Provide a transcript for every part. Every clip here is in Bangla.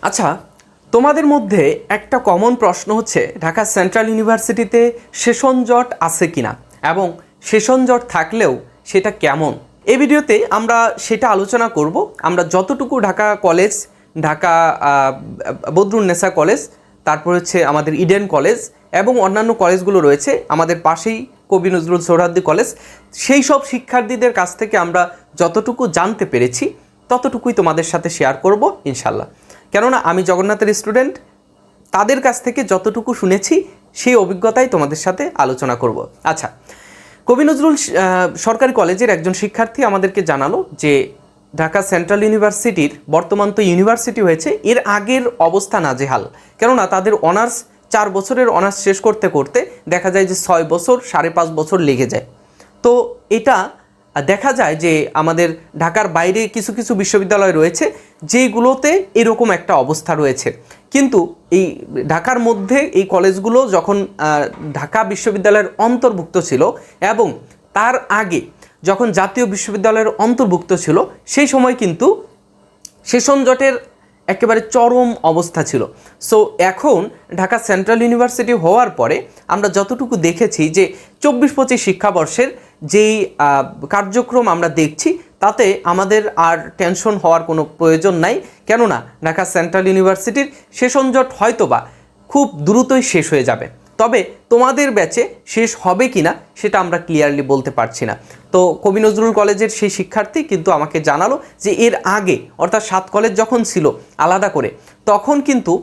আচ্ছা, তোমাদের মধ্যে একটা কমন প্রশ্ন হচ্ছে ঢাকা সেন্ট্রাল ইউনিভার্সিটিতে সেশন জট আছে কিনা এবং সেশন জট থাকলেও সেটা কেমন। এই ভিডিওতে আমরা সেটা আলোচনা করব। আমরা যতটুকু ঢাকা কলেজ, ঢাকা বদরুন্নেসা কলেজ, তারপর হচ্ছে আমাদের ইডেন কলেজ এবং অন্যান্য কলেজগুলো রয়েছে আমাদের পাশেই, কবি নজরুল সোহরাওয়ার্দী কলেজ, সেই সব শিক্ষার্থীদের কাছ থেকে আমরা যতটুকু জানতে পেরেছি ততটুকুই তোমাদের সাথে শেয়ার করব ইনশাল্লাহ। কেননা আমি জগন্নাথের স্টুডেন্ট, তাদের কাছ থেকে যতটুকু শুনেছি সেই অভিজ্ঞতাই তোমাদের সাথে আলোচনা করব। আচ্ছা, কবি নজরুল সরকারি কলেজের একজন শিক্ষার্থী আমাদেরকে জানালো যে ঢাকা সেন্ট্রাল ইউনিভার্সিটির, বর্তমান তো ইউনিভার্সিটি হয়েছে, এর আগের অবস্থা নাজেহাল। কেননা তাদের অনার্স 4 বছরের অনার্স শেষ করতে করতে দেখা যায় যে 6 বছর, 5.5 বছর লেগে যায়। তো এটা দেখা যায় যে আমাদের ঢাকার বাইরে কিছু কিছু বিশ্ববিদ্যালয় রয়েছে যেগুলোতে এরকম একটা অবস্থা রয়েছে, কিন্তু এই ঢাকার মধ্যে এই কলেজগুলো যখন ঢাকা বিশ্ববিদ্যালয়ের অন্তর্ভুক্ত ছিল এবং তার আগে যখন জাতীয় বিশ্ববিদ্যালয়ের অন্তর্ভুক্ত ছিল, সেই সময় কিন্তু সেশন জটের একেবারে চরম অবস্থা ছিল। সো এখন ঢাকা সেন্ট্রাল ইউনিভার্সিটি হওয়ার পরে আমরা যতটুকু দেখেছি যে 24-25 শিক্ষাবর্ষের যেই কার্যক্রম আমরা দেখছি, তাতে আমাদের আর টেনশন হওয়ার কোনো প্রয়োজন নাই। কেননা ঢাকা সেন্ট্রাল ইউনিভার্সিটির সেশন জট হয়তোবা খুব দ্রুতই শেষ হয়ে যাবে, তবে তোমাদের ব্যাচে শেষ হবে কিনা সেটা আমরা ক্লিয়ারলি বলতে পারছি না। তো কবি নজরুল কলেজের সেই শিক্ষার্থী কিন্তু আমাকে জানালো যে এর আগে, অর্থাৎ 7 কলেজ যখন ছিল আলাদা করে, তখন কিন্তু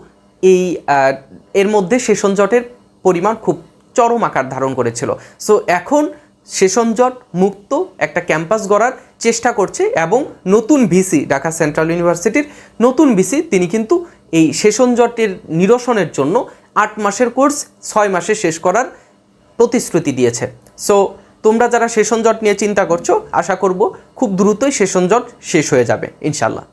এর মধ্যে সেশন জটের পরিমাণ খুব চরম আকার ধারণ করেছিল। সো এখন সেশন জট মুক্ত একটা ক্যাম্পাস গড়ার চেষ্টা করছে এবং নতুন ভিসি, ঢাকা সেন্ট্রাল ইউনিভার্সিটির নতুন ভিসি, তিনি কিন্তু এই সেশন জটের নিরসনের জন্য 8 মাসের কোর্স 6 মাসে শেষ করার প্রতিশ্রুতি দিয়েছে। সো তোমরা যারা সেশন জট নিয়ে চিন্তা করছো, আশা করব খুব দ্রুতই সেশন জট শেষ হয়ে যাবে ইনশাল্লাহ।